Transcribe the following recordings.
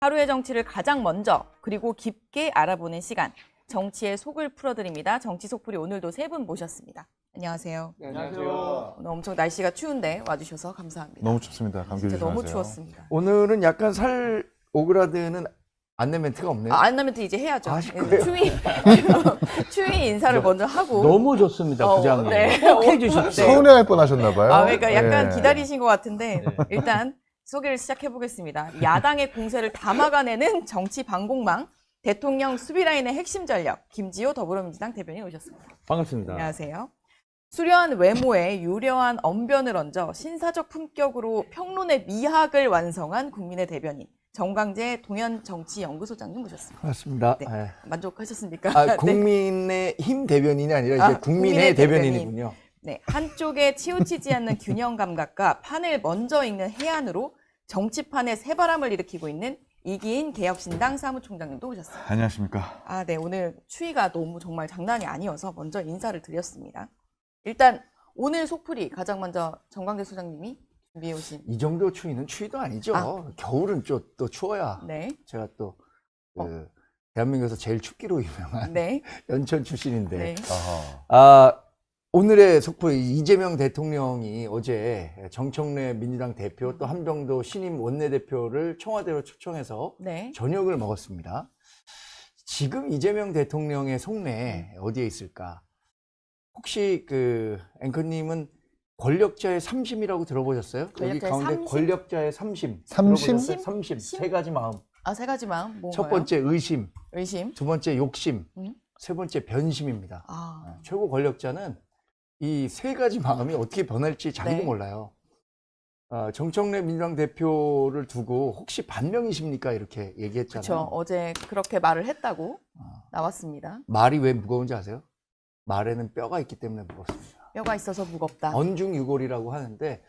하루의 정치를 가장 먼저 그리고 깊게 알아보는 시간. 정치의 속을 풀어드립니다. 정치 속풀이 오늘도 세 분 모셨습니다. 안녕하세요. 네, 안녕하세요. 오늘 엄청 날씨가 추운데 와주셔서 감사합니다. 너무 춥습니다. 감기 진짜 조심하세요. 너무 추웠습니다. 오늘은 약간 살 오그라드는 안내 멘트가 없네요. 안나멘트 이제 해야죠. 하실 거예요? 추위 인사를 먼저 하고. 너무 좋습니다, 부장님. 네. 꼭 해주십시오. 서운해할 뻔하셨나봐요. 그러니까 약간 예. 기다리신 것 같은데 일단 소개를 시작해 보겠습니다. 야당의 공세를 다 막아내는 정치 방공망 대통령 수비라인의 핵심 전력 김지호 더불어민주당 대변인 오셨습니다. 반갑습니다. 안녕하세요. 수려한 외모에 유려한 언변을 얹어 신사적 품격으로 평론의 미학을 완성한 국민의 대변인 정광재 동현정치연구소장님 모셨습니다. 반갑습니다. 네. 네. 만족하셨습니까? 네. 국민의 힘 대변인이 아니라 이제 국민의 국민의 대변인. 대변인이군요. 네, 한쪽에 치우치지 않는 균형 감각과 판을 먼저 읽는 해안으로 정치판에 새바람을 일으키고 있는 이기인 개혁신당 사무총장님도 오셨습니다. 안녕하십니까. 네, 오늘 추위가 너무 정말 장난이 아니어서 먼저 인사를 드렸습니다. 일단 오늘 속풀이 가장 먼저 정광재 소장님이 준비해 오신. 이 정도 추위는 추위도 아니죠. 겨울은 또 추워야. 네, 제가 또 대한민국에서 제일 춥기로 유명한 네, 연천 출신인데. 네. 오늘의 속풀이 이재명 대통령이 어제 정청래 민주당 대표 또 한병도 신임 원내대표를 청와대로 초청해서 네. 저녁을 먹었습니다. 지금 이재명 대통령의 속내 어디에 있을까? 혹시 그 앵커님은 권력자의 삼심이라고 들어보셨어요? 여기 권력자의 가운데 삼심? 권력자의 삼심. 삼심? 들어보셨어요? 삼심. 세 가지 마음. 세 가지 마음. 뭔가요? 첫 번째 의심, 의심. 두 번째 욕심, 음. 세 번째 변심입니다. 최고 권력자는 이 세 가지 마음이 어떻게 변할지 자기도 네. 몰라요. 정청래 민주당 대표를 두고 혹시 반명이십니까? 이렇게 얘기했잖아요. 그렇죠. 어제 그렇게 말을 했다고 나왔습니다. 말이 왜 무거운지 아세요? 말에는 뼈가 있기 때문에 무겁습니다. 뼈가 있어서 무겁다. 언중유골이라고 하는데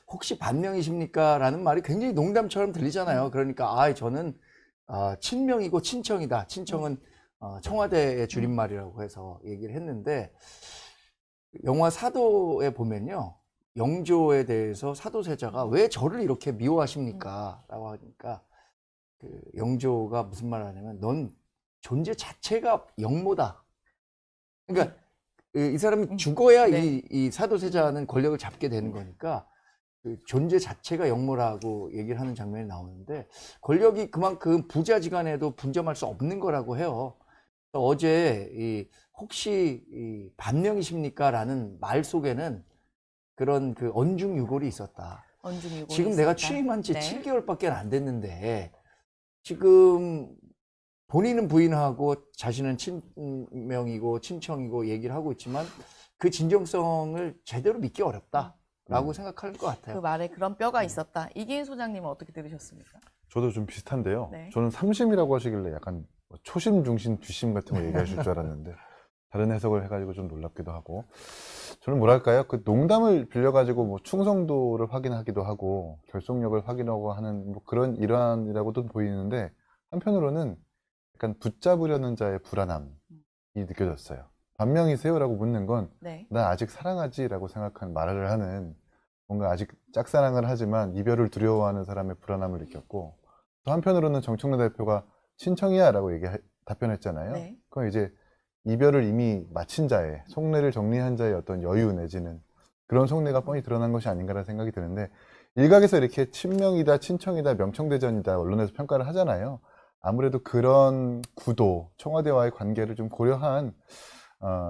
혹시 반명이십니까? 라는 말이 굉장히 농담처럼 들리잖아요. 그러니까 저는 친명이고 친청이다. 친청은 청와대의 줄임말이라고 해서 얘기를 했는데 영화 사도에 보면요. 영조에 대해서 사도세자가 왜 저를 이렇게 미워하십니까? 라고 하니까 그 영조가 무슨 말을 하냐면 넌 존재 자체가 영모다. 그러니까 이 사람이 죽어야 네. 이 사도세자는 권력을 잡게 되는 거니까 그 존재 자체가 영모라고 얘기를 하는 장면이 나오는데 권력이 그만큼 부자지간에도 분점할 수 없는 거라고 해요. 어제 혹시 반명이십니까? 라는 말 속에는 그런 그 언중유골이 있었다. 언중유골이 지금 내가 있었다. 취임한 지 네. 7개월밖에 안 됐는데 지금 본인은 부인하고 자신은 친명이고 친청이고 얘기를 하고 있지만 그 진정성을 제대로 믿기 어렵다라고 생각할 것 같아요. 그 말에 그런 뼈가 있었다. 이기인 소장님은 어떻게 들으셨습니까? 저도 좀 비슷한데요. 네. 저는 삼심이라고 하시길래 약간 초심, 중심, 뒤심 같은 거 얘기하실 줄 알았는데 다른 해석을 해가지고 좀 놀랍기도 하고 저는 뭐랄까요? 그 농담을 빌려가지고 뭐 충성도를 확인하기도 하고 결속력을 확인하고 하는 뭐 그런 일환이라고도 보이는데 한편으로는 약간 붙잡으려는 자의 불안함이 느껴졌어요. 반명이세요라고 묻는 건 네. 난 아직 사랑하지라고 생각한 말을 하는 뭔가 아직 짝사랑을 하지만 이별을 두려워하는 사람의 불안함을 느꼈고 또 한편으로는 정청래 대표가 친청이야 라고 답변했잖아요. 네. 그건 이제 이별을 이미 마친 자의 속내를 정리한 자의 어떤 여유 내지는 그런 속내가 뻔히 드러난 것이 아닌가라는 생각이 드는데 일각에서 이렇게 친명이다 친청이다 명청대전이다 언론에서 평가를 하잖아요. 아무래도 그런 구도 청와대와의 관계를 좀 고려한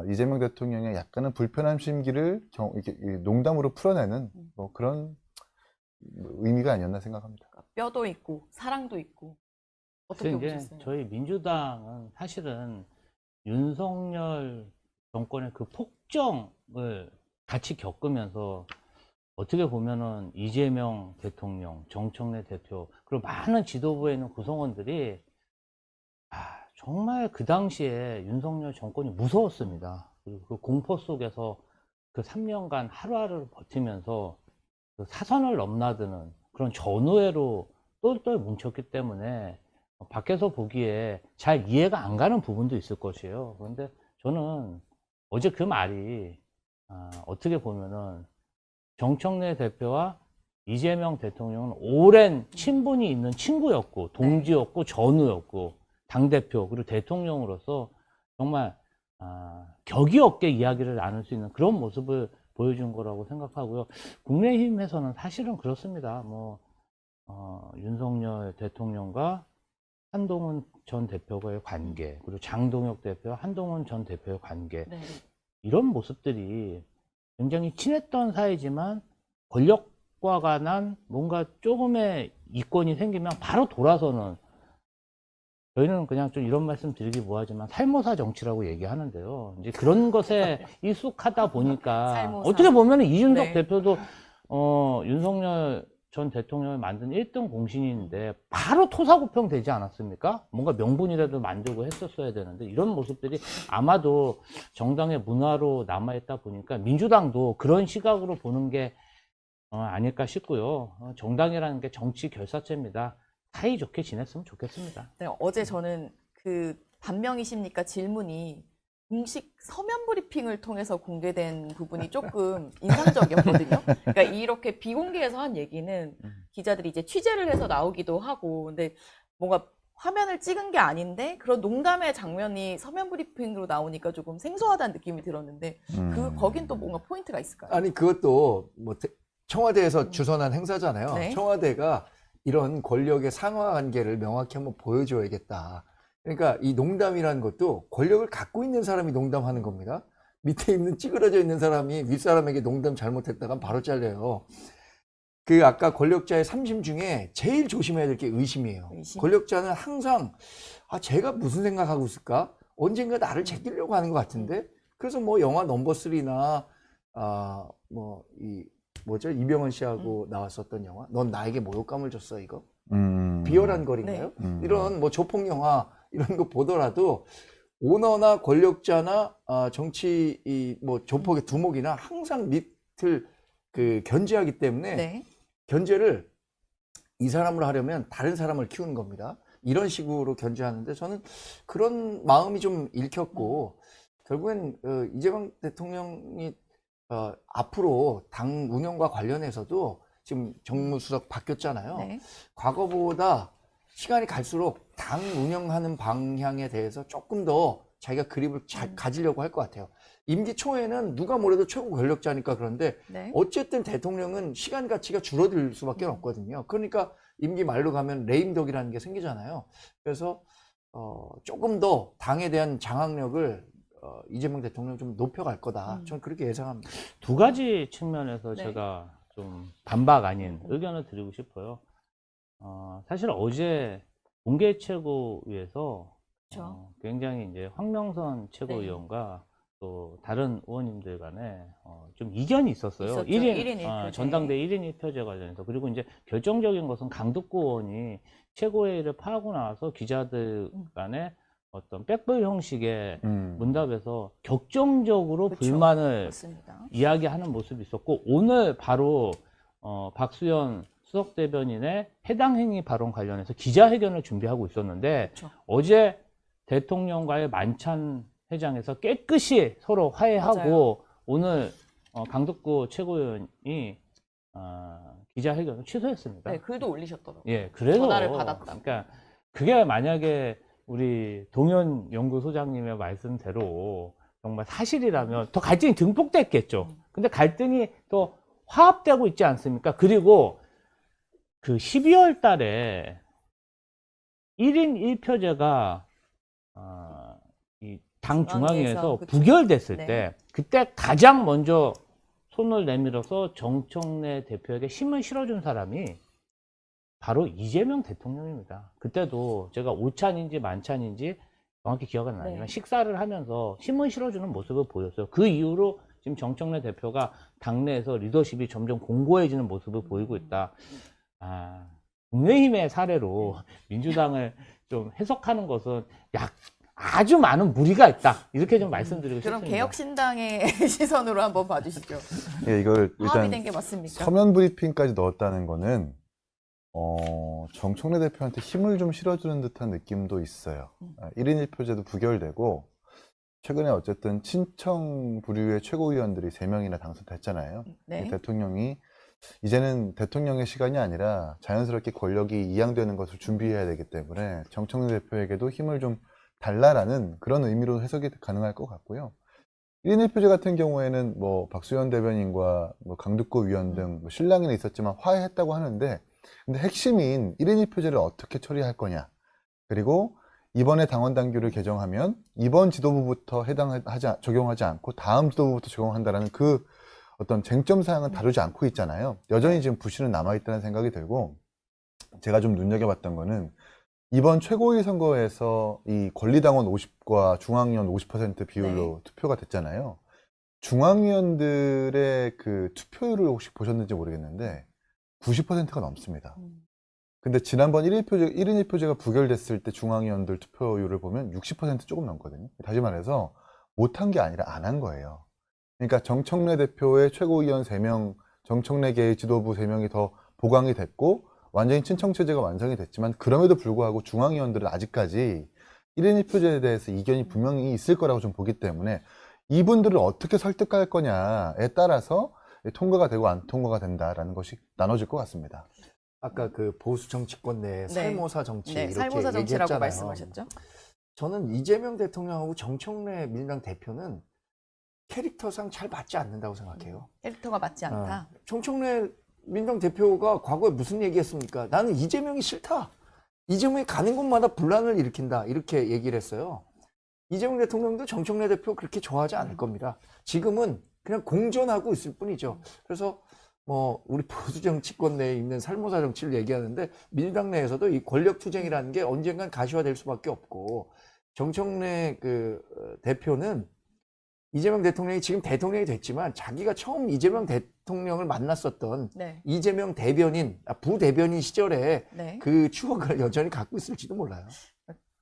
이재명 대통령의 약간은 불편한 심기를 이렇게 농담으로 풀어내는 뭐 그런 의미가 아니었나 생각합니다. 뼈도 있고 사랑도 있고 어떻게 이제 보셨어요? 저희 민주당은 사실은 윤석열 정권의 그 폭정을 같이 겪으면서 어떻게 보면은 이재명 대통령, 정청래 대표 그리고 많은 지도부에 있는 구성원들이 정말 그 당시에 윤석열 정권이 무서웠습니다. 그리고 그 공포 속에서 그 3년간 하루하루를 버티면서 그 사선을 넘나드는 그런 전우회로 똘똘 뭉쳤기 때문에 밖에서 보기에 잘 이해가 안 가는 부분도 있을 것이에요. 그런데 저는 어제 그 말이 어떻게 보면은 정청래 대표와 이재명 대통령은 오랜 친분이 있는 친구였고 동지였고 전우였고 당대표 그리고 대통령으로서 정말 격이 없게 이야기를 나눌 수 있는 그런 모습을 보여준 거라고 생각하고요. 국민의힘에서는 사실은 그렇습니다. 윤석열 대통령과 한동훈 전 대표의 관계, 그리고 장동혁 대표와 한동훈 전 대표의 관계, 네. 이런 모습들이 굉장히 친했던 사이지만 권력과 관한 뭔가 조금의 이권이 생기면 바로 돌아서는, 저희는 그냥 좀 이런 말씀 드리기 뭐하지만 살모사 정치라고 얘기하는데요. 이제 그런 것에 익숙하다 보니까 살모사. 어떻게 보면 이준석 네. 대표도 윤석열 전 대통령을 만든 1등 공신인데 바로 토사구팽 되지 않았습니까? 뭔가 명분이라도 만들고 했었어야 되는데 이런 모습들이 아마도 정당의 문화로 남아있다 보니까 민주당도 그런 시각으로 보는 게 아닐까 싶고요. 정당이라는 게 정치 결사체입니다. 사이좋게 지냈으면 좋겠습니다. 네, 어제 저는 그 반명이십니까 질문이 공식 서면 브리핑을 통해서 공개된 부분이 조금 인상적이었거든요. 그러니까 이렇게 비공개에서 한 얘기는 기자들이 이제 취재를 해서 나오기도 하고, 근데 뭔가 화면을 찍은 게 아닌데 그런 농담의 장면이 서면 브리핑으로 나오니까 조금 생소하다는 느낌이 들었는데 거긴 또 뭔가 포인트가 있을까요? 아니 그것도 뭐 청와대에서 주선한 행사잖아요. 네. 청와대가 이런 권력의 상하 관계를 명확히 한번 보여줘야겠다. 그러니까 이 농담이라는 것도 권력을 갖고 있는 사람이 농담하는 겁니다. 밑에 있는 찌그러져 있는 사람이 윗사람에게 농담 잘못했다가 바로 잘려요. 그 아까 권력자의 삼심 중에 제일 조심해야 될 게 의심이에요. 의심? 권력자는 항상 제가 무슨 생각하고 있을까? 언젠가 나를 제끼려고 하는 것 같은데. 그래서 뭐 영화 넘버 3나 이병헌 씨하고 나왔었던 영화 넌 나에게 모욕감을 줬어 이거 비열한 거리인가요? 이런 뭐 조폭 영화 이런 거 보더라도 오너나 권력자나 정치 뭐 조폭의 두목이나 항상 밑을 견제하기 때문에 네. 견제를 이 사람을 하려면 다른 사람을 키우는 겁니다. 이런 식으로 견제하는데 저는 그런 마음이 좀 읽혔고 결국엔 이재명 대통령이 앞으로 당 운영과 관련해서도 지금 정무수석 바뀌었잖아요. 네. 과거보다 시간이 갈수록 당 운영하는 방향에 대해서 조금 더 자기가 그립을 가지려고 할 것 같아요. 임기 초에는 누가 뭐래도 최고 권력자니까 그런데 네. 어쨌든 대통령은 시간 가치가 줄어들 수밖에 없거든요. 그러니까 임기 말로 가면 레임덕이라는 게 생기잖아요. 그래서 조금 더 당에 대한 장악력을 이재명 대통령 좀 높여갈 거다. 저는 그렇게 예상합니다. 두 가지 측면에서 네. 제가 좀 반박 아닌 의견을 드리고 싶어요. 사실 어제 공개 최고위에서 그렇죠. 굉장히 이제 황명선 최고위원과 또 다른 의원님들 간에 좀 이견이 있었어요. 있었죠. 1인, 1인 1표제. 전당대 1인 1표제 관련해서. 그리고 이제 결정적인 것은 강덕구 의원이 최고회의를 파하고 나와서 기자들 간에 어떤 백벌 형식의 문답에서 격정적으로 그쵸. 불만을 맞습니다. 이야기하는 모습이 있었고, 오늘 바로 박수현 수석대변인의 해당 행위 발언 관련해서 기자회견을 준비하고 있었는데 그쵸. 어제 대통령과의 만찬 회장에서 깨끗이 서로 화해하고 맞아요. 오늘 강덕구 최고위원이 기자회견을 취소했습니다. 네, 글도 올리셨더라고요. 예, 그래서 전화를 받았다고. 그러니까 그게 만약에 우리 동현 연구소장님의 말씀대로 정말 사실이라면 더 갈등이 증폭됐겠죠. 근데 갈등이 더 화합되고 있지 않습니까? 그리고 그 12월 달에 1인 1표제가 이 당 중앙위에서 그쵸. 부결됐을 네. 때 그때 가장 먼저 손을 내밀어서 정청래 대표에게 힘을 실어준 사람이 바로 이재명 대통령입니다. 그때도 제가 오찬인지 만찬인지 정확히 기억은 안 나지만 네. 식사를 하면서 힘을 실어주는 모습을 보였어요. 그 이후로 지금 정청래 대표가 당내에서 리더십이 점점 공고해지는 모습을 보이고 있다. 국민의힘의 사례로 민주당을 좀 해석하는 것은 아주 많은 무리가 있다. 이렇게 좀 말씀드리고 그럼 싶습니다. 개혁신당의 시선으로 한번 봐주시죠. 예, 이걸 화합이 일단 된 게 맞습니까? 서면 브리핑까지 넣었다는 거는 정청래 대표한테 힘을 좀 실어주는 듯한 느낌도 있어요. 1인 1표제도 부결되고 최근에 어쨌든 친청 부류의 최고위원들이 3명이나 당선됐잖아요. 네. 대통령이 이제는 대통령의 시간이 아니라 자연스럽게 권력이 이양되는 것을 준비해야 되기 때문에 정청래 대표에게도 힘을 좀 달라라는 그런 의미로 해석이 가능할 것 같고요. 1인 1표제 같은 경우에는 뭐 박수현 대변인과 뭐 강두구 위원 등 뭐 실랑이는 있었지만 화해했다고 하는데, 근데 핵심인 1인 1표제를 어떻게 처리할 거냐, 그리고 이번에 당원 당규를 개정하면 이번 지도부부터 적용하지 않고 다음 지도부부터 적용한다라는 그 어떤 쟁점 사항은 다루지 않고 있잖아요. 여전히 지금 부실은 남아있다는 생각이 들고, 제가 좀 눈여겨봤던 거는 이번 최고위 선거에서 이 권리당원 50과 중앙위원 50% 비율로 투표가 됐잖아요. 중앙위원들의 그 투표율을 혹시 보셨는지 모르겠는데 90%가 넘습니다. 근데 지난번 1인 1표제가 부결됐을 때 중앙위원들 투표율을 보면 60% 조금 넘거든요. 다시 말해서 못한 게 아니라 안 한 거예요. 그러니까 정청래 대표의 최고위원 3명, 정청래계의 지도부 3명이 더 보강이 됐고 완전히 친청체제가 완성이 됐지만, 그럼에도 불구하고 중앙위원들은 아직까지 1인 1표제에 대해서 이견이 분명히 있을 거라고 좀 보기 때문에 이분들을 어떻게 설득할 거냐에 따라서 통과가 되고 안 통과가 된다라는 것이 나눠질 것 같습니다. 아까 그 보수 정치권 내 네. 살모사 정치 네, 이렇게 살모사 정치라고 얘기했잖아요. 말씀하셨죠? 저는 이재명 대통령하고 정청래 민주당 대표는 캐릭터상 잘 맞지 않는다고 생각해요. 캐릭터가 맞지 않다. 정청래 민주당 대표가 과거에 무슨 얘기했습니까? 나는 이재명이 싫다. 이재명이 가는 곳마다 분란을 일으킨다. 이렇게 얘기를 했어요. 이재명 대통령도 정청래 대표 그렇게 좋아하지 않을 겁니다. 지금은 그냥 공존하고 있을 뿐이죠. 그래서 뭐 우리 보수 정치권 내에 있는 살모사 정치를 얘기하는데 민주당 내에서도 이 권력 투쟁이라는 게 언젠간 가시화될 수밖에 없고, 정청래 그 대표는 이재명 대통령이 지금 대통령이 됐지만 자기가 처음 이재명 대통령을 만났었던 네. 이재명 대변인, 부대변인 시절에 네. 그 추억을 여전히 갖고 있을지도 몰라요.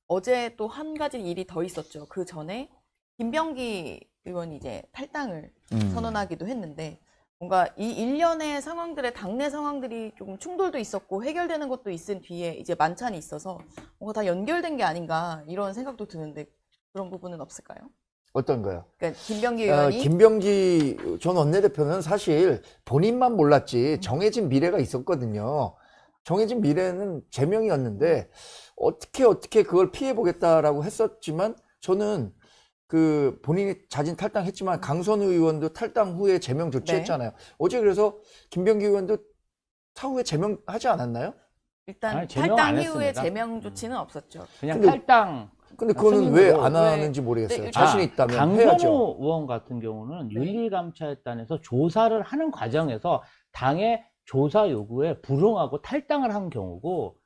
어제 또 한 가지 일이 더 있었죠. 그 전에 김병기 의원이 이제 탈당을 선언하기도 했는데, 뭔가 이 일련의 상황들의 당내 상황들이 조금 충돌도 있었고 해결되는 것도 있은 뒤에 이제 만찬이 있어서 뭔가 다 연결된 게 아닌가 이런 생각도 드는데, 그런 부분은 없을까요? 어떤 거요? 그러니까 김병기 의원이 김병기 전 원내대표는 사실 본인만 몰랐지 정해진 미래가 있었거든요. 정해진 미래는 제명이었는데 어떻게 그걸 피해보겠다라고 했었지만, 저는 그 본인이 자진 탈당했지만 강선우 의원도 탈당 후에 제명 조치했잖아요. 어제 그래서 김병기 의원도 차후에 제명하지 않았나요? 일단 아니, 제명 안 탈당 이후에 했습니다. 제명 조치는 없었죠. 그냥 근데- 탈당. 근데 그거는 왜 안 왜- 하는지 모르겠어요. 네, 자신이 있다면 강선우 해야죠. 의원 같은 경우는 네. 윤리감찰단에서 조사를 하는 과정에서 당의 조사 요구에 불응하고 탈당을 한 경우고,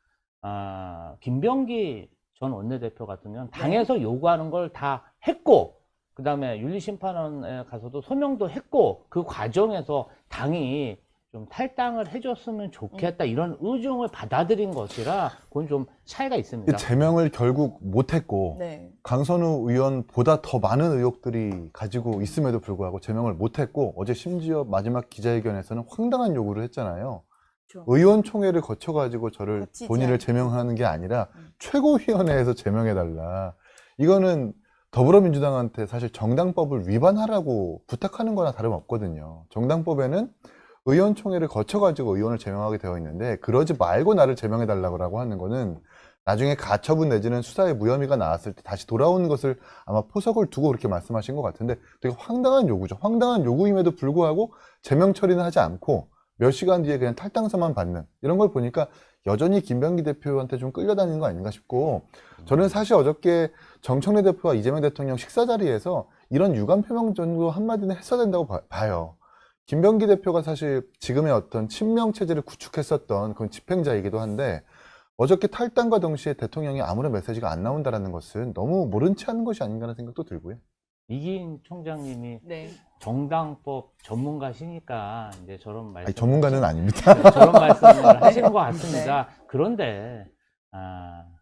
김병기 전 원내대표 같은 경우는 당에서 요구하는 걸 다 했고, 그 다음에 윤리심판원에 가서도 소명도 했고, 그 과정에서 당이 좀 탈당을 해줬으면 좋겠다 이런 의중을 받아들인 것이라 그건 좀 차이가 있습니다. 제명을 결국 못했고 네. 강선우 의원보다 더 많은 의혹들이 가지고 있음에도 불구하고 제명을 못했고, 어제 심지어 마지막 기자회견에서는 황당한 요구를 했잖아요. 그렇죠. 의원총회를 거쳐가지고 저를 거치지 본인을 않고. 제명하는 게 아니라 최고위원회에서 제명해달라. 이거는 더불어민주당한테 사실 정당법을 위반하라고 부탁하는 거나 다름없거든요. 정당법에는 의원총회를 거쳐가지고 의원을 제명하게 되어 있는데, 그러지 말고 나를 제명해달라고 하는 거는 나중에 가처분 내지는 수사의 무혐의가 나왔을 때 다시 돌아오는 것을 아마 포석을 두고 그렇게 말씀하신 것 같은데, 되게 황당한 요구죠. 황당한 요구임에도 불구하고 제명 처리는 하지 않고 몇 시간 뒤에 그냥 탈당서만 받는 이런 걸 보니까 여전히 김병기 대표한테 좀 끌려다니는 거 아닌가 싶고, 저는 사실 어저께 정청래 대표와 이재명 대통령 식사 자리에서 이런 유감 표명 정도 한마디는 했어야 된다고 봐요. 김병기 대표가 사실 지금의 어떤 친명 체제를 구축했었던 그런 집행자이기도 한데, 어저께 탈당과 동시에 대통령이 아무런 메시지가 안 나온다는 것은 너무 모른 체 하는 것이 아닌가 하는 생각도 들고요. 이기인 총장님이 네. 정당법 전문가시니까 이제 저런 말씀. 아니, 전문가는 아닙니다. 저런 말씀을 하시는 것 같습니다. 그런데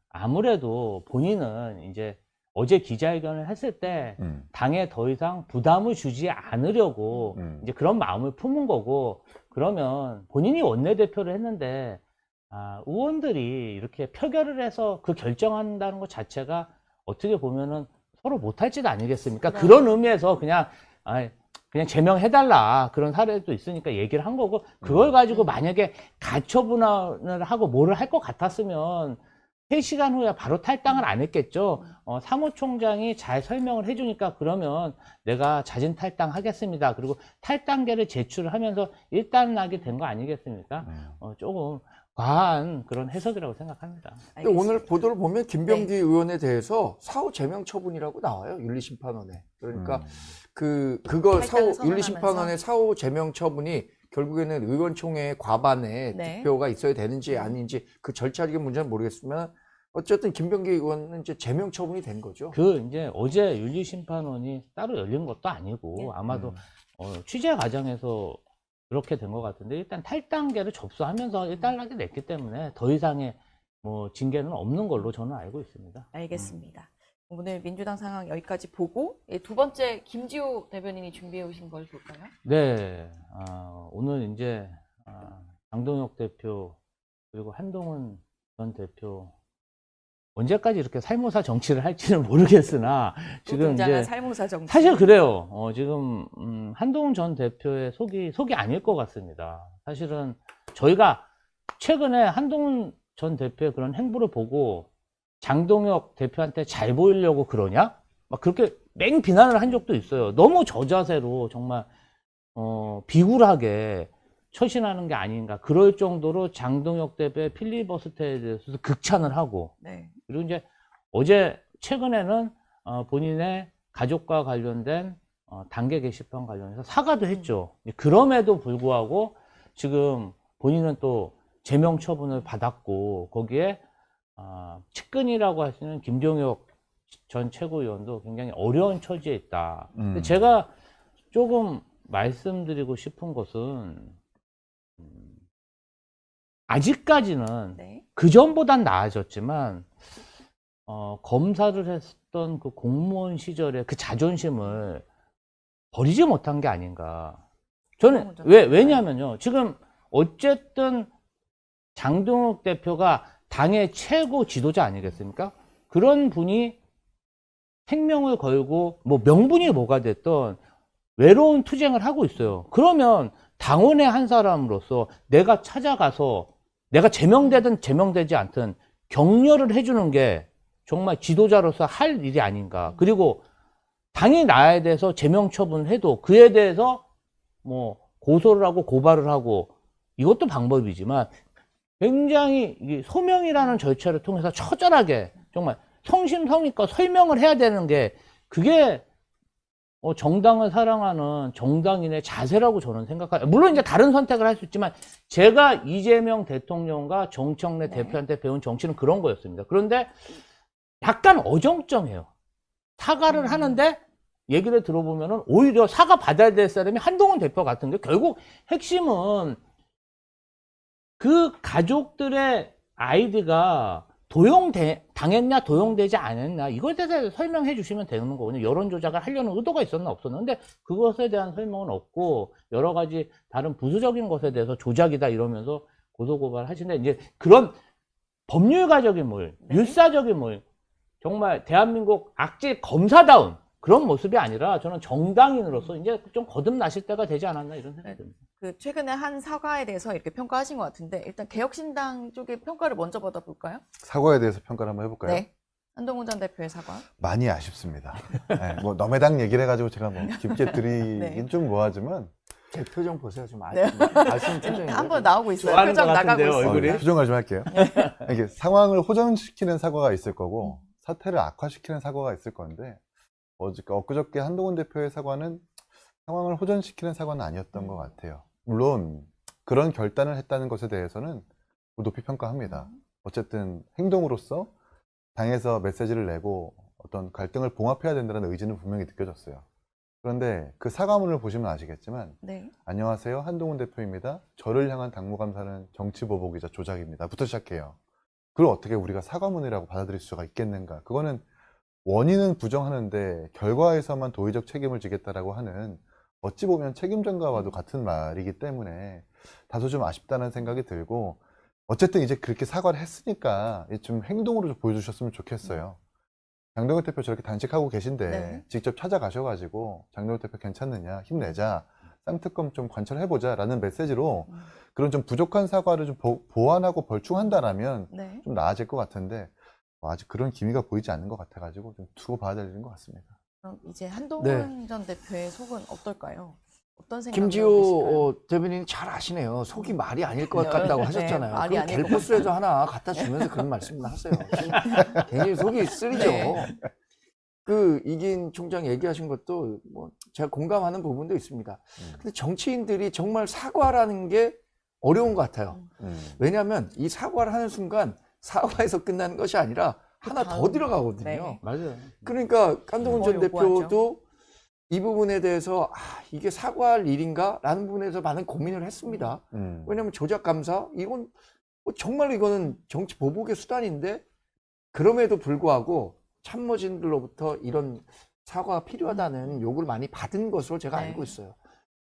아무래도 본인은 이제 어제 기자회견을 했을 때 당에 더 이상 부담을 주지 않으려고 이제 그런 마음을 품은 거고, 그러면 본인이 원내대표를 했는데 의원들이 이렇게 표결을 해서 그 결정한다는 것 자체가 어떻게 보면은 서로 못할 짓 아니겠습니까? 그런 의미에서 그냥 그냥 제명해달라 그런 사례도 있으니까 얘기를 한 거고 그걸 가지고 만약에 가처분을 하고 뭐를 할 것 같았으면 3시간 후에 바로 탈당을 안 했겠죠. 사무총장이 잘 설명을 해주니까 그러면 내가 자진 탈당하겠습니다. 그리고 탈당계를 제출을 하면서 일단락이 된 거 아니겠습니까? 조금 과한 그런 해석이라고 생각합니다. 근데 오늘 보도를 보면 김병기 네. 의원에 대해서 사후 제명 처분이라고 나와요. 윤리심판원에. 그러니까 그거 사후 탈당을 윤리심판원의 사후 제명 처분이 결국에는 의원총회 과반에 네. 득표가 있어야 되는지 아닌지 그 절차적인 문제는 모르겠지만 어쨌든 김병기 의원은 이제 제명 처분이 된 거죠. 이제 어제 윤리심판원이 따로 열린 것도 아니고 아마도 취재 과정에서 그렇게 된 것 같은데 일단 탈당계를 접수하면서 일단락이 냈기 때문에 더 이상의 뭐 징계는 없는 걸로 저는 알고 있습니다. 알겠습니다. 오늘 민주당 상황 여기까지 보고 두 번째 김지호 대변인이 준비해 오신 걸 볼까요? 네, 오늘 이제 장동혁 대표 그리고 한동훈 전 대표 언제까지 이렇게 살모사 정치를 할지는 모르겠으나 지금 등장한 이제 살모사 정치. 사실 그래요. 지금 한동훈 전 대표의 속이 아닐 것 같습니다. 사실은 저희가 최근에 한동훈 전 대표의 그런 행보를 보고 장동혁 대표한테 잘 보이려고 그러냐? 막 그렇게 맹 비난을 한 적도 있어요. 너무 저자세로 정말 비굴하게 처신하는 게 아닌가. 그럴 정도로 장동혁 대표의 필리버스터에 대해서 극찬을 하고 네. 그리고 이제 어제 최근에는 본인의 가족과 관련된 단계 게시판 관련해서 사과도 했죠. 그럼에도 불구하고 지금 본인은 또 제명 처분을 받았고 거기에 측근이라고 하시는 김종혁 전 최고위원도 굉장히 어려운 처지에 있다. 근데 제가 조금 말씀드리고 싶은 것은 아직까지는 네. 그 전보단 나아졌지만 검사를 했던 그 공무원 시절의 그 자존심을 버리지 못한 게 아닌가. 저는 왜냐하면요. 지금 어쨌든 장동혁 대표가 당의 최고 지도자 아니겠습니까? 그런 분이 생명을 걸고 뭐 명분이 뭐가 됐던 외로운 투쟁을 하고 있어요. 그러면 당원의 한 사람으로서 내가 찾아가서 내가 제명되든 제명되지 않든 격려를 해주는 게 정말 지도자로서 할 일이 아닌가. 그리고 당이 나에 대해서 제명 처분을 해도 그에 대해서 뭐 고소를 하고 고발을 하고 이것도 방법이지만 굉장히 소명이라는 절차를 통해서 처절하게 정말 성심성의껏 설명을 해야 되는 게 그게 정당을 사랑하는 정당인의 자세라고 저는 생각해요. 물론 이제 다른 선택을 할 수 있지만 제가 이재명 대통령과 정청래 대표한테 배운 정치는 그런 거였습니다. 그런데 약간 어정쩡해요. 사과를 하는데 얘기를 들어보면은 오히려 사과 받아야 될 사람이 한동훈 대표 같은데 결국 핵심은 그 가족들의 아이디가 당했냐 도용되지 않았냐 이거에 대해서 설명해 주시면 되는 거거든요. 여론 조작을 하려는 의도가 있었나 없었나. 근데 그것에 대한 설명은 없고 여러 가지 다른 부수적인 것에 대해서 조작이다 이러면서 고소고발 하시는데 이제 그런 법률가적인 모임, 율사적인 모임, 정말 대한민국 악질 검사다운 그런 모습이 아니라 저는 정당인으로서 이제 좀 거듭나실 때가 되지 않았나 이런 생각이 듭니다. 그 최근에 한 사과에 대해서 이렇게 평가하신 것 같은데 일단 개혁신당 쪽의 평가를 먼저 받아볼까요? 사과에 대해서 평가를 한번 해볼까요? 네. 한동훈 전 대표의 사과. 많이 아쉽습니다. 네, 뭐 너매당 얘기를 해가지고 제가 뭐 깊게 드리긴 네. 좀 뭐하지만 제 표정 보세요. 좀 네. 아쉬운 표정인데. 한번 나오고 있어요. 좋아하는 표정 것 나가고 같은데요, 있어요. 얼굴이? 표정을 좀 할게요. 이게 상황을 호전시키는 사과가 있을 거고 사태를 악화시키는 사과가 있을 건데 엊그저께 한동훈 대표의 사과는 상황을 호전시키는 사과는 아니었던 것 같아요. 물론 그런 결단을 했다는 것에 대해서는 높이 평가합니다. 어쨌든 행동으로서 당에서 메시지를 내고 어떤 갈등을 봉합해야 된다는 의지는 분명히 느껴졌어요. 그런데 그 사과문을 보시면 아시겠지만 네. 안녕하세요, 한동훈 대표입니다. 저를 향한 당무감사는 정치보복이자 조작입니다. 부터 시작해요. 그걸 어떻게 우리가 사과문이라고 받아들일 수가 있겠는가. 그거는 원인은 부정하는데 결과에서만 도의적 책임을 지겠다라고 하는 어찌 보면 책임전가와도 같은 말이기 때문에 다소 좀 아쉽다는 생각이 들고 어쨌든 이제 그렇게 사과를 했으니까 좀 행동으로 좀 보여주셨으면 좋겠어요. 장동혁 대표 저렇게 단식하고 계신데 네. 직접 찾아가셔가지고 장동혁 대표 괜찮느냐, 힘내자, 쌍특검 좀 관철해보자라는 메시지로 그런 좀 부족한 사과를 좀 보완하고 벌충한다라면 네. 좀 나아질 것 같은데 아직 그런 기미가 보이지 않는 것 같아가지고 좀 두고 봐야 되는 것 같습니다. 그럼 이제 한동훈 네. 전 대표의 속은 어떨까요? 어떤 생각을 하고 계실까요? 김지호 대변인이 잘 아시네요. 속이 말이 아닐 것 같다고 네, 하셨잖아요. 말이 그럼 아닐 것 갤포스라도 하나 갖다 주면서 그런 말씀을 하세요. 지금 굉장히 속이 쓰리죠. 네. 그 이긴 총장 얘기하신 것도 뭐 제가 공감하는 부분도 있습니다. 근데 정치인들이 정말 사과라는 게 어려운 것 같아요. 왜냐하면 이 사과를 하는 순간 사과에서 끝나는 것이 아니라 하나 더 다음. 들어가거든요. 네. 맞아요. 그러니까 깐동훈 더 전 요구하죠. 대표도 이 부분에 대해서 이게 사과할 일인가? 라는 부분에서 많은 고민을 했습니다. 왜냐하면 조작 감사 이건 뭐 정말 이거는 정치 보복의 수단인데 그럼에도 불구하고 참모진들로부터 이런 사과가 필요하다는 요구를 많이 받은 것으로 제가 네. 알고 있어요.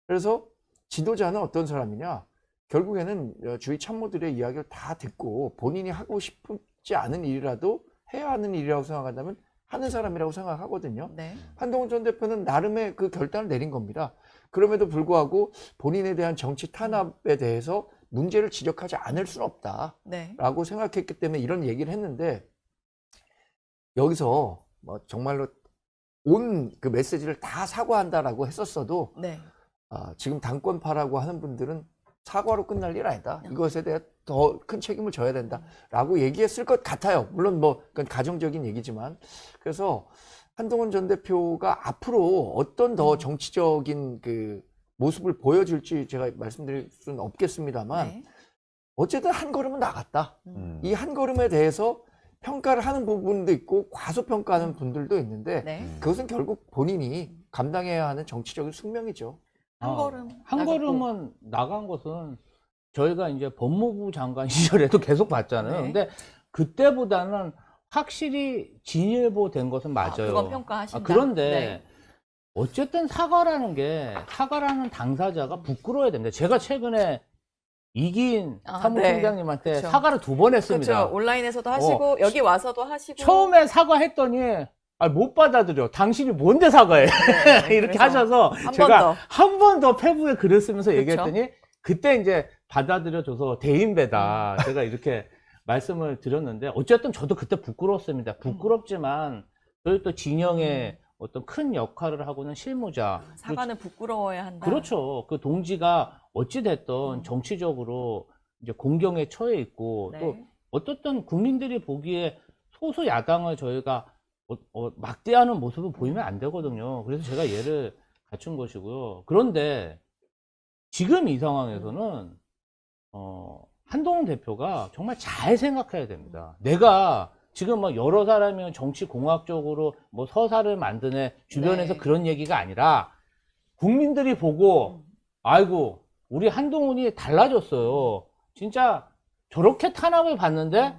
그래서 지도자는 어떤 사람이냐? 결국에는 주위 참모들의 이야기를 다 듣고 본인이 하고 싶지 않은 일이라도 해야 하는 일이라고 생각한다면 하는 사람이라고 생각하거든요. 네. 한동훈 전 대표는 나름의 그 결단을 내린 겁니다. 그럼에도 불구하고 본인에 대한 정치 탄압에 대해서 문제를 지적하지 않을 수는 없다라고 네. 생각했기 때문에 이런 얘기를 했는데 여기서 뭐 정말로 온 그 메시지를 다 사과한다라고 했었어도 네. 지금 당권파라고 하는 분들은 사과로 끝날 일 아니다. 이것에 대해 더 큰 책임을 져야 된다라고 얘기했을 것 같아요. 물론 뭐 그건 가정적인 얘기지만 그래서 한동훈 전 대표가 앞으로 어떤 더 정치적인 그 모습을 보여줄지 제가 말씀드릴 수는 없겠습니다만 네. 어쨌든 한 걸음은 나갔다. 이 한 걸음에 대해서 평가를 하는 부분도 있고 과소평가하는 분들도 있는데 네. 그것은 결국 본인이 감당해야 하는 정치적인 숙명이죠. 한 걸음 한 나갔고. 걸음은 나간 것은 저희가 이제 법무부 장관 시절에도 계속 봤잖아요. 네. 근데 그때보다는 확실히 진일보된 것은 맞아요. 그건 평가하신다. 그런데 네. 어쨌든 사과라는 당사자가 부끄러워야 됩니다. 제가 최근에 이긴 사무총장님한테 네. 그쵸. 사과를 2번 했습니다. 그렇죠. 온라인에서도 하시고 여기 와서도 하시고 처음에 사과했더니 못 받아들여. 당신이 뭔데 사과해. 네, 이렇게 그래서 하셔서 한 번 제가 더. 한 번 더 페북에 글을 쓰면서 그쵸. 얘기했더니 그때 이제 받아들여줘서 대인배다. 제가 이렇게 말씀을 드렸는데 어쨌든 저도 그때 부끄러웠습니다. 부끄럽지만 저희 또 진영의 어떤 큰 역할을 하고는 실무자. 사과는 부끄러워야 한다. 그렇죠. 그 동지가 어찌됐든 정치적으로 이제 공경에 처해 있고 네. 또 어떻든 국민들이 보기에 소수 야당을 저희가 막대하는 모습을 보이면 안 되거든요. 그래서 제가 얘를 갖춘 것이고요. 그런데 지금 이 상황에서는 한동훈 대표가 정말 잘 생각해야 됩니다. 내가 지금 뭐 여러 사람이 정치 공학적으로 뭐 서사를 만드네 주변에서 네. 그런 얘기가 아니라 국민들이 보고 아이고 우리 한동훈이 달라졌어요. 진짜 저렇게 탄압을 받는데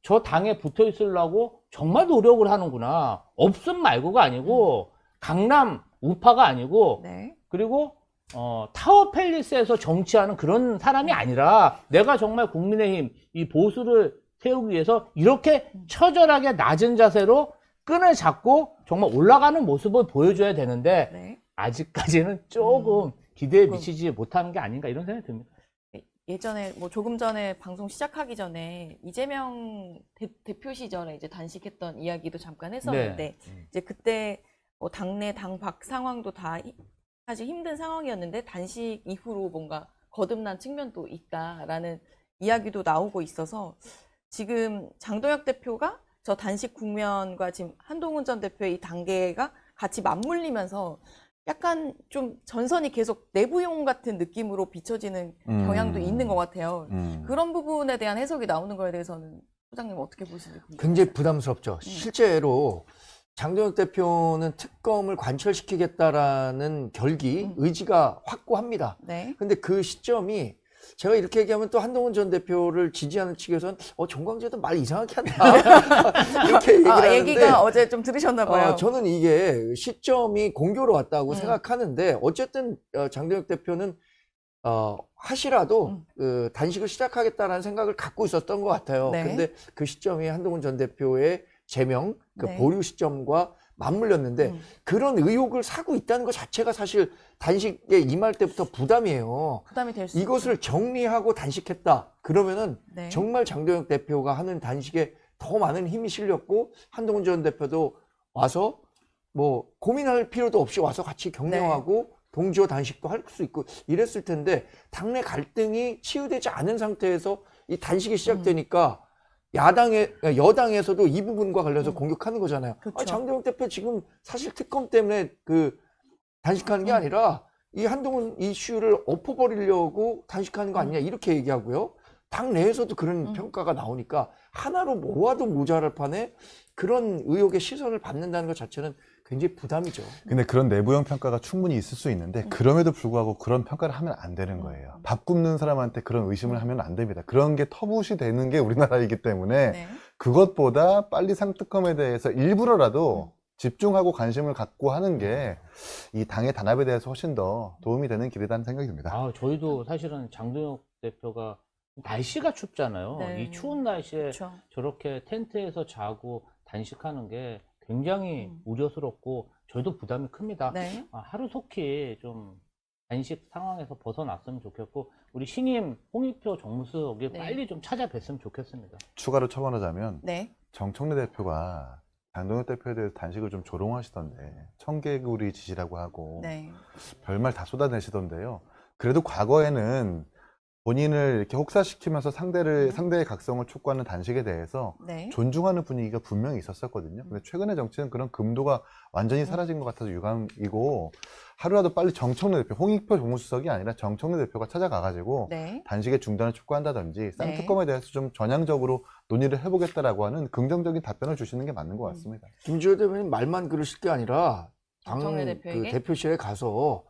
저 당에 붙어 있으려고 정말 노력을 하는구나. 없음 말고가 아니고 강남 우파가 아니고 네. 그리고 타워 팰리스에서 정치하는 그런 사람이 아니라 내가 정말 국민의힘 이 보수를 세우기 위해서 이렇게 처절하게 낮은 자세로 끈을 잡고 정말 올라가는 모습을 보여줘야 되는데 네. 아직까지는 조금 기대에 미치지 못하는 게 아닌가 이런 생각이 듭니다. 예전에 뭐 조금 전에 방송 시작하기 전에 이재명 대표 시절에 이제 단식했던 이야기도 잠깐 했었는데 이제 그때 뭐 당내 당 밖 상황도 다 사실 힘든 상황이었는데 단식 이후로 뭔가 거듭난 측면도 있다라는 이야기도 나오고 있어서 지금 장동혁 대표가 저 단식 국면과 지금 한동훈 전 대표의 이 단계가 같이 맞물리면서 약간 좀 전선이 계속 내부용 같은 느낌으로 비춰지는 경향도 있는 것 같아요. 그런 부분에 대한 해석이 나오는 거에 대해서는 소장님 어떻게 보시는지 궁금해요. 굉장히 부담스럽죠. 실제로 장동혁 대표는 특검을 관철시키겠다라는 결기, 의지가 확고합니다. 네. 근데 그 시점이 제가 이렇게 얘기하면 또 한동훈 전 대표를 지지하는 측에서는 정광재도 말 이상하게 한다. 이렇게 얘기를 하는데 얘기가 어제 좀 들으셨나 봐요. 저는 이게 시점이 공교로웠다고 생각하는데 어쨌든 장동혁 대표는 하시라도 그 단식을 시작하겠다라는 생각을 갖고 있었던 것 같아요. 네. 근데 그 시점이 한동훈 전 대표의 제명 그 네. 보류 시점과 맞물렸는데 그런 의혹을 사고 있다는 것 자체가 사실 단식에 임할 때부터 부담이에요. 부담이 될 수 있죠. 이것을 정리하고 단식했다. 그러면은 네. 정말 장동혁 대표가 하는 단식에 더 많은 힘이 실렸고 한동훈 전 대표도 와서 뭐 고민할 필요도 없이 와서 같이 격려하고 동지와 단식도 할 수 있고 이랬을 텐데 당내 갈등이 치유되지 않은 상태에서 이 단식이 시작되니까 여당에서도 이 부분과 관련해서 공격하는 거잖아요. 그렇죠. 장동혁 대표 지금 사실 특검 때문에 그 단식하는 게 아니라 이 한동훈 이슈를 엎어버리려고 단식하는 거 아니냐 이렇게 얘기하고요. 당 내에서도 그런 평가가 나오니까 하나로 모아도 모자랄 판에 그런 의혹의 시선을 받는다는 것 자체는 굉장히 부담이죠. 근데 그런 내부형 평가가 충분히 있을 수 있는데 그럼에도 불구하고 그런 평가를 하면 안 되는 거예요. 밥 굶는 사람한테 그런 의심을 하면 안 됩니다. 그런 게 터부시 되는 게 우리나라이기 때문에 네. 그것보다 빨리 상특검에 대해서 일부러라도 집중하고 관심을 갖고 하는 게 이 당의 단합에 대해서 훨씬 더 도움이 되는 길이라는 생각이 듭니다. 아, 저희도 사실은 장동혁 대표가 날씨가 춥잖아요. 네. 이 추운 날씨에 그렇죠. 저렇게 텐트에서 자고 단식하는 게 굉장히 우려스럽고 저희도 부담이 큽니다. 네. 하루속히 좀 단식 상황에서 벗어났으면 좋겠고 우리 신임 홍익표 정무수석이 네. 빨리 좀 찾아뵀으면 좋겠습니다. 추가로 첨언하자면 네. 정청래 대표가 장동혁 대표에 대해서 단식을 좀 조롱하시던데 청개구리 짓이라고 하고 네. 별말 다 쏟아내시던데요. 그래도 과거에는 본인을 이렇게 혹사시키면서 상대의 각성을 촉구하는 단식에 대해서 네. 존중하는 분위기가 분명히 있었거든요. 근데 최근의 정치는 그런 금도가 완전히 사라진 것 같아서 유감이고 하루라도 빨리 정청래 대표, 홍익표 정무수석이 아니라 정청래 대표가 찾아가가지고 네. 단식의 중단을 촉구한다든지 쌍특검에 대해서 좀 전향적으로 논의를 해보겠다라고 하는 긍정적인 답변을 주시는 게 맞는 것 같습니다. 김주호 대표님 말만 그러실 게 아니라 정청래 당 대표에게? 그 대표실에 가서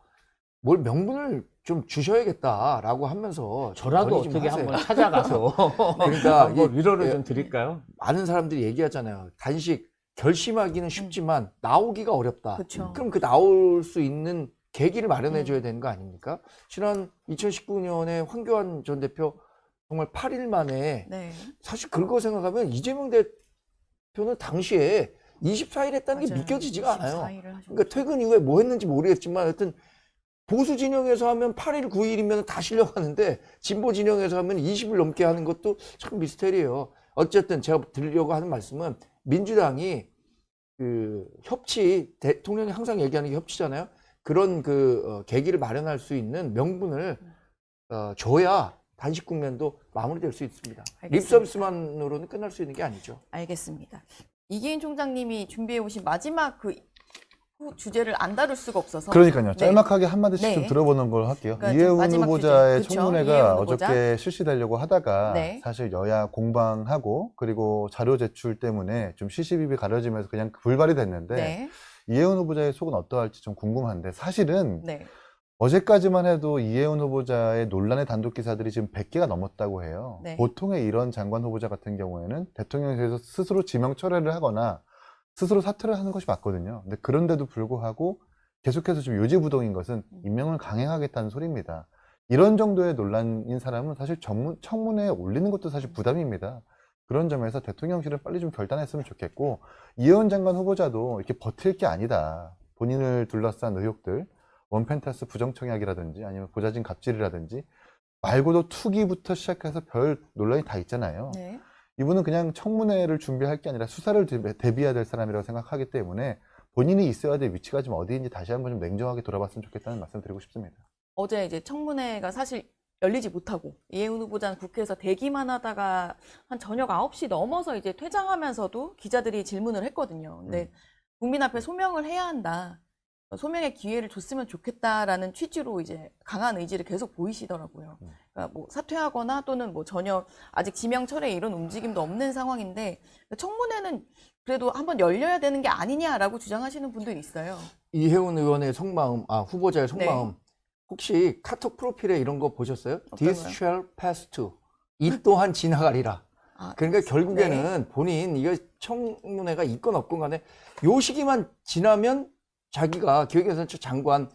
뭘 명분을 좀 주셔야겠다라고 하면서 저라도 건의 좀 어떻게 하세요. 한번 찾아가서 그러니까 한번 이- 위로를 예, 좀 드릴까요? 많은 사람들이 얘기하잖아요. 단식 결심하기는 쉽지만 나오기가 어렵다. 그쵸. 그럼 그 나올 수 있는 계기를 마련해 줘야 되는 거 아닙니까? 지난 2019년에 황교안 전 대표 정말 8일 만에 네. 사실 그거 생각하면 이재명 대표는 당시에 24일 했다는 게 맞아요. 믿겨지지가 않아요. 24일을 하셨죠. 그러니까 퇴근 이후에 뭐 했는지 모르겠지만 하여튼 보수 진영에서 하면 8일, 9일이면 다 실려가는데 진보 진영에서 하면 20일 넘게 하는 것도 참 미스테리예요. 어쨌든 제가 드리려고 하는 말씀은 민주당이 그 협치, 대통령이 항상 얘기하는 게 협치잖아요. 그런 계기를 마련할 수 있는 명분을 줘야 단식 국면도 마무리될 수 있습니다. 알겠습니다. 립 서비스만으로는 끝날 수 있는 게 아니죠. 알겠습니다. 이기인 총장님이 준비해 오신 마지막 그 주제를 안 다룰 수가 없어서 그러니까요. 네. 짤막하게 한마디씩 네. 좀 들어보는 걸 할게요. 그러니까 좀 이해운 마지막 후보자의 주제. 그쵸? 청문회가 이해운 후보자. 어저께 실시되려고 하다가 네. 사실 여야 공방하고 그리고 자료 제출 때문에 좀 시시비비 가려지면서 그냥 불발이 됐는데 네. 이해운 후보자의 속은 어떠할지 좀 궁금한데 사실은 네. 어제까지만 해도 이해운 후보자의 논란의 단독 기사들이 지금 100개가 넘었다고 해요. 네. 보통의 이런 장관 후보자 같은 경우에는 대통령실에서 스스로 지명 철회를 하거나 스스로 사퇴를 하는 것이 맞거든요. 근데 그런데도 불구하고 계속해서 좀 요지부동인 것은 임명을 강행하겠다는 소리입니다. 이런 정도의 논란인 사람은 사실 청문회에 올리는 것도 사실 부담입니다. 그런 점에서 대통령실은 빨리 좀 결단했으면 좋겠고 이해운 장관 후보자도 이렇게 버틸 게 아니다. 본인을 둘러싼 의혹들, 원펜타스 부정청약이라든지 아니면 보좌진 갑질이라든지 말고도 투기부터 시작해서 별 논란이 다 있잖아요. 네. 이분은 그냥 청문회를 준비할 게 아니라 수사를 대비해야 될 사람이라고 생각하기 때문에 본인이 있어야 될 위치가 좀 어디인지 다시 한번 좀 냉정하게 돌아봤으면 좋겠다는 말씀 드리고 싶습니다. 어제 이제 청문회가 사실 열리지 못하고 이해운 후보자는 국회에서 대기만 하다가 한 저녁 9시 넘어서 이제 퇴장하면서도 기자들이 질문을 했거든요. 근데 국민 앞에 소명을 해야 한다. 소명의 기회를 줬으면 좋겠다라는 취지로 이제 강한 의지를 계속 보이시더라고요. 그러니까 뭐 사퇴하거나 또는 뭐 전혀 아직 지명 철회 이런 움직임도 없는 상황인데 청문회는 그래도 한번 열려야 되는 게 아니냐라고 주장하시는 분들이 있어요. 이해운 의원의 속마음, 후보자의 속마음. 혹시 카톡 프로필에 이런 거 보셨어요? This 거요? shall pass too. 이 또한 지나가리라. 그러니까 결국에는 본인 이거 청문회가 있건 없건 간에 요 시기만 지나면 자기가 기획예산처 장관이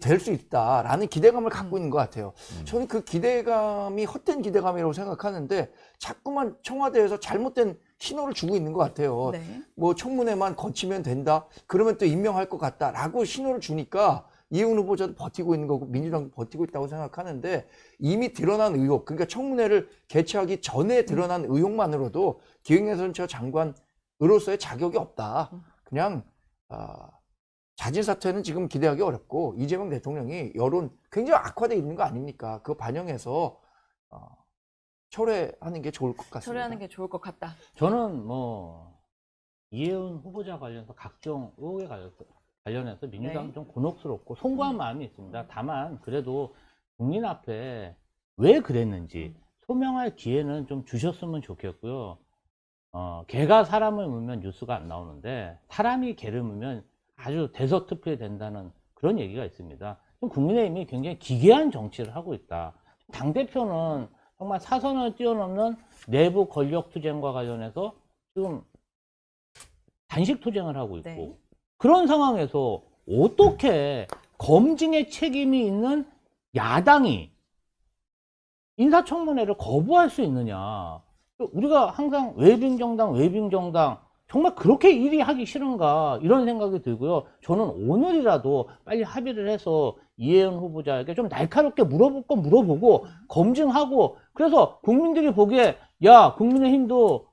될 수 있다라는 기대감을 갖고 있는 것 같아요. 저는 그 기대감이 헛된 기대감이라고 생각하는데 자꾸만 청와대에서 잘못된 신호를 주고 있는 것 같아요. 네. 뭐 청문회만 거치면 된다. 그러면 또 임명할 것 같다라고 신호를 주니까 이혜훈 후보자도 버티고 있는 거고 민주당도 버티고 있다고 생각하는데 이미 드러난 의혹, 그러니까 청문회를 개최하기 전에 드러난 의혹만으로도 기획예산처 장관으로서의 자격이 없다. 그냥 자진 사퇴는 지금 기대하기 어렵고 이재명 대통령이 여론 굉장히 악화되어 있는 거 아닙니까? 그거 반영해서 철회하는 게 좋을 것 같습니다. 철회하는 게 좋을 것 같다. 저는 뭐 이혜훈 후보자 관련해서 각종 의혹에 관련해서 민주당은 네. 좀 곤혹스럽고 송구한 마음이 있습니다. 다만 그래도 국민 앞에 왜 그랬는지 소명할 기회는 좀 주셨으면 좋겠고요. 개가 사람을 물면 뉴스가 안 나오는데 사람이 개를 물면 아주 대서특필 된다는 그런 얘기가 있습니다. 좀 국민의힘이 굉장히 기괴한 정치를 하고 있다. 당대표는 정말 사선을 뛰어넘는 내부 권력 투쟁과 관련해서 지금 단식 투쟁을 하고 있고 네. 그런 상황에서 어떻게 검증의 책임이 있는 야당이 인사청문회를 거부할 수 있느냐. 우리가 항상 외빙정당 정말 그렇게 일이 하기 싫은가 이런 생각이 들고요. 저는 오늘이라도 빨리 합의를 해서 이혜훈 후보자에게 좀 날카롭게 물어볼 건 물어보고 검증하고 그래서 국민들이 보기에 야 국민의힘도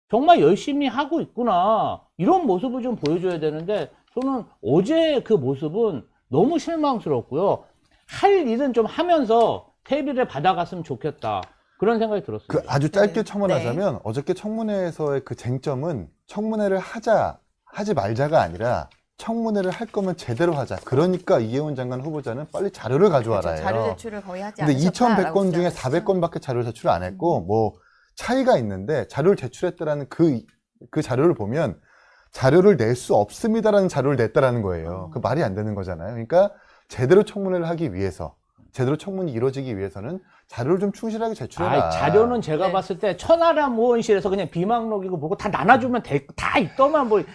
정말 열심히 하고 있구나 이런 모습을 좀 보여줘야 되는데 저는 어제 그 모습은 너무 실망스럽고요. 할 일은 좀 하면서 퇴비를 받아갔으면 좋겠다. 그런 생각이 들었습니다. 그 아주 짧게 네. 첨언하자면 어저께 청문회에서의 그 쟁점은 청문회를 하지 말자가 아니라 청문회를 할 거면 제대로 하자. 그러니까 이혜훈 장관 후보자는 빨리 자료를 가져와라예요. 그렇죠. 자료 제출을 거의 하지 근데 않으셨다라고 2,100건 중에 주장하셨죠. 400건밖에 자료를 제출 안 했고 뭐 차이가 있는데 자료를 제출했다라는 그 자료를 보면 자료를 낼 수 없습니다라는 자료를 냈다라는 거예요. 그 말이 안 되는 거잖아요. 그러니까 제대로 청문회를 하기 위해서 제대로 청문이 이루어지기 위해서는 자료를 좀 충실하게 제출해라. 자료는 제가 네. 봤을 때 천하람 의원실에서 그냥 비망록이고 뭐고 다 나눠주면 다 있더만 뭘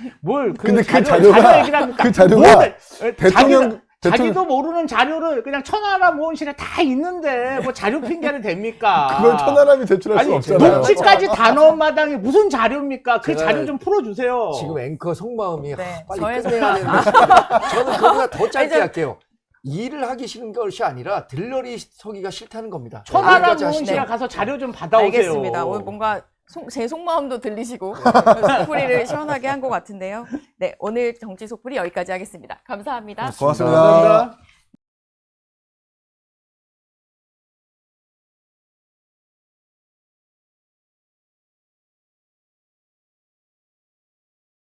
근데 그 자료 자료가 얘기를 합니까? 그 자료가 뭘, 대통령 자기도 모르는 자료를 그냥 천하람 의원실에 다 있는데 뭐 자료 핑계를 댑니까? 그걸 천하람이 제출할 수 아니 없잖아요. 녹취까지 다 넣은 마당에 무슨 자료입니까? 그 제가 자료 좀 풀어주세요. 지금 앵커 속마음이 네, 빨리 저에서- 끝내야 되는데 저는 그보다 더 짧게 아니, 할게요. 일을 하기 싫은 것이 아니라 들러리 서기가 싫다는 겁니다. 천하람 여기까지 의원실에 하시네요. 가서 자료 좀 받아오세요. 알겠습니다. 오늘 뭔가 제 속마음도 들리시고 속풀이를 시원하게 한 것 같은데요. 네, 오늘 정치 속풀이 여기까지 하겠습니다. 감사합니다. 고맙습니다. 감사합니다.